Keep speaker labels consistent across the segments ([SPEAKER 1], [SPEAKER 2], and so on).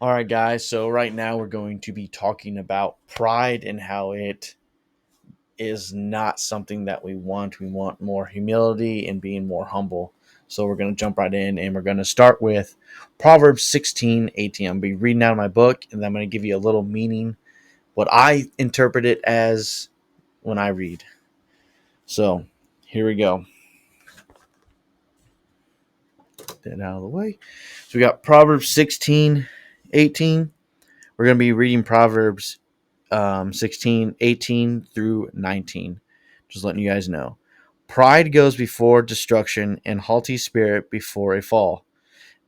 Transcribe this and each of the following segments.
[SPEAKER 1] All right, guys. So, right now we're going to be talking about pride and how it is not something that we want. We want more humility and being more humble. So, we're going to jump right in and we're going to start with Proverbs 16:18. I'm going to be reading out of my book and I'm going to give you a little meaning, what I interpret it as when I read. So, here we go. Get that out of the way. So, we got Proverbs 16:18. We're going to be reading Proverbs 16, 18 through 19. Just letting you guys know. Pride goes before destruction and haughty spirit before a fall.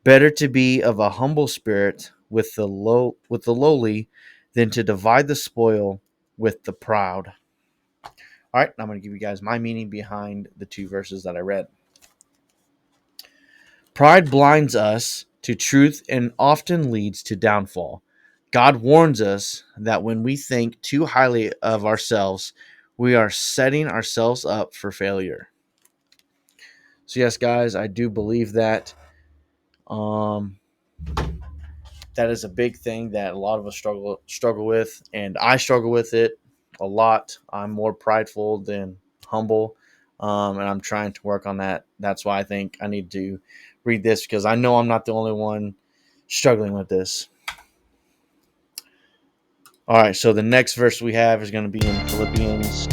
[SPEAKER 1] Better to be of a humble spirit with the lowly than to divide the spoil with the proud. All right, now I'm going to give you guys my meaning behind the two verses that I read. Pride blinds us to truth and often leads to downfall. God warns us that when we think too highly of ourselves, we are setting ourselves up for failure. So yes, guys, I do believe that um, that is a big thing that a lot of us struggle with, and I struggle with it a lot. I'm more prideful than humble, and I'm trying to work on that. That's why I think I need to read this because I know I'm not the only one struggling with this. All right, so the next verse we have is going to be in Philippians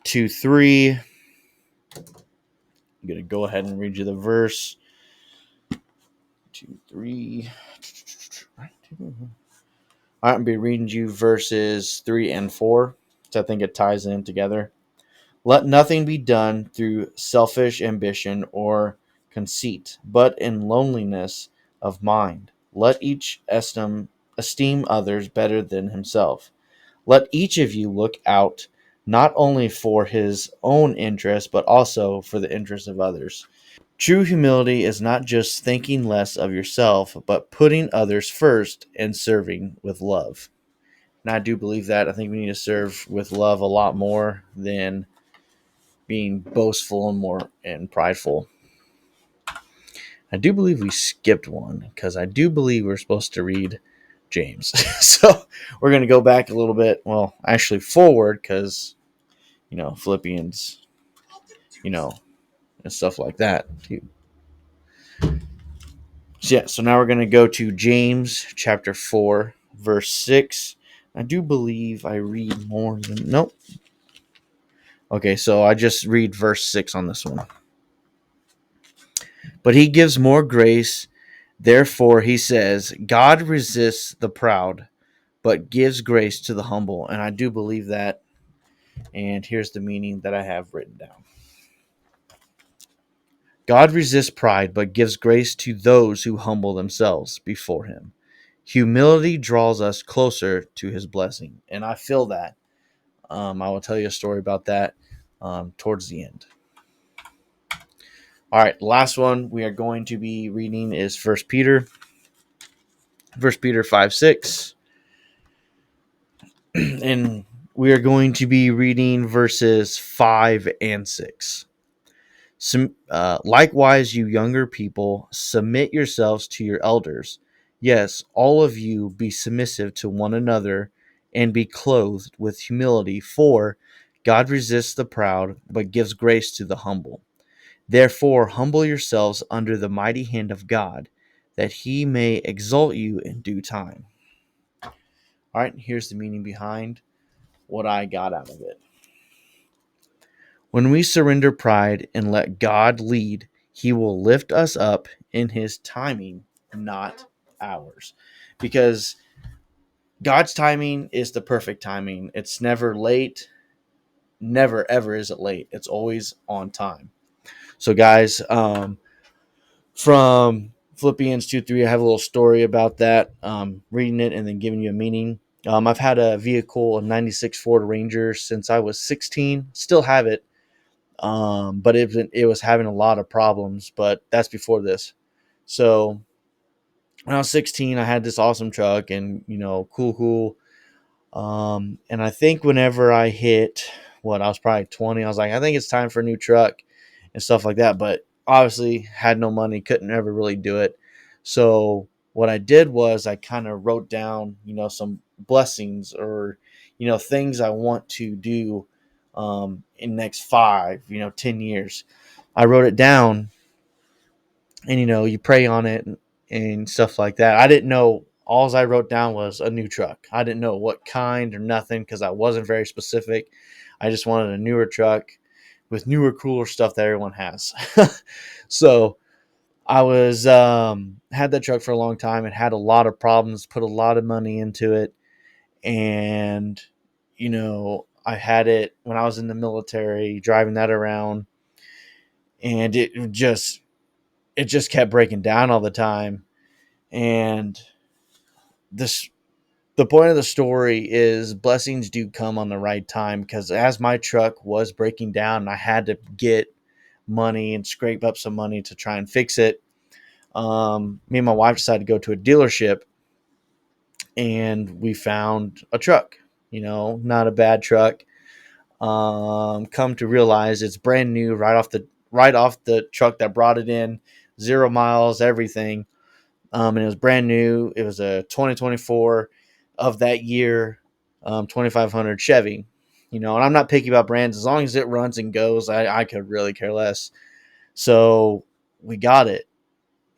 [SPEAKER 1] 2:3. I'm going to go ahead and read you the verse. 2:3. All right, I'm going to be reading you verses 3 and 4. So I think it ties in together. Let nothing be done through selfish ambition or conceit, but in loneliness of mind. Let each esteem others better than himself. Let each of you look out not only for his own interest, but also for the interest of others. True humility is not just thinking less of yourself, but putting others first and serving with love. And I do believe that. I think we need to serve with love a lot more than being boastful and more and prideful. I do believe we skipped one because I do believe we're supposed to read James. So we're going to go back a little bit. Well, actually forward because, Philippians, and stuff like that. So, yeah, so now we're going to go to James chapter 4, verse 6. I do believe I read more than. Nope. Okay, so I just read verse 6 on this one. But he gives more grace. Therefore, he says, God resists the proud, but gives grace to the humble. And I do believe that. And here's the meaning that I have written down. God resists pride, but gives grace to those who humble themselves before him. Humility draws us closer to his blessing. And I feel that. I will tell you a story about that towards the end. All right, last one we are going to be reading is First Peter 5:6. And we are going to be reading verses 5 and 6. Likewise, you younger people, submit yourselves to your elders. Yes, all of you be submissive to one another and be clothed with humility, for God resists the proud, but gives grace to the humble. Therefore, humble yourselves under the mighty hand of God, that he may exalt you in due time. All right, here's the meaning behind what I got out of it. When we surrender pride and let God lead, he will lift us up in his timing, not ours. Because God's timing is the perfect timing. It's never late. Never, ever is it late. It's always on time. So, guys, from Philippians 2:3, I have a little story about that, reading it and then giving you a meaning. I've had a vehicle, a 96 Ford Ranger, since I was 16. Still have it. But it was having a lot of problems, but that's before this. So when I was 16, I had this awesome truck and, cool. And I think whenever I hit I was probably 20, I was like, I think it's time for a new truck and stuff like that. But obviously, had no money, couldn't ever really do it. So what I did was I kind of wrote down, some blessings or, things I want to do in the next 5, 10 years. I wrote it down, and you pray on it and stuff like that. I didn't know. All I wrote down was a new truck. I didn't know what kind or nothing because I wasn't very specific. I just wanted a newer truck with newer, cooler stuff that everyone has. So I was had that truck for a long time. It had a lot of problems. Put a lot of money into it, and I had it when I was in the military, driving that around, and it just kept breaking down all the time. And this the point of the story is blessings do come on the right time, because as my truck was breaking down, I had to get money and scrape up some money to try and fix it. Me and my wife decided to go to a dealership, and we found a truck. Not a bad truck. Come to realize it's brand new, right off the truck that brought it in, 0 miles, everything. And it was brand new. It was a 2024 of that year, 2500 Chevy. And I'm not picky about brands. As long as it runs and goes, I could really care less. So we got it,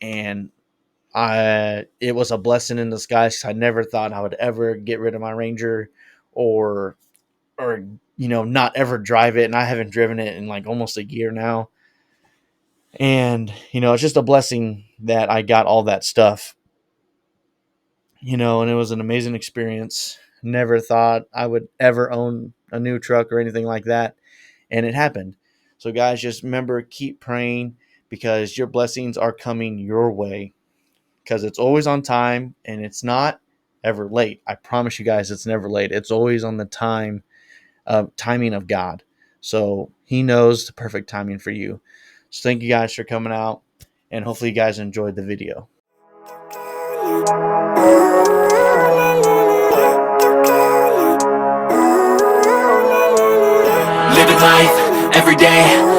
[SPEAKER 1] and it was a blessing in disguise. I never thought I would ever get rid of my Ranger, or not ever drive it. And I haven't driven it in like almost a year now. And it's just a blessing that I got all that stuff. And it was an amazing experience. Never thought I would ever own a new truck or anything like that, and it happened. So guys, just remember, keep praying, because your blessings are coming your way, because it's always on time, and it's not ever late. I promise you guys, it's never late. It's always on the timing of God. So he knows the perfect timing for you. So thank you guys for coming out, and hopefully you guys enjoyed the video.
[SPEAKER 2] Living life every day,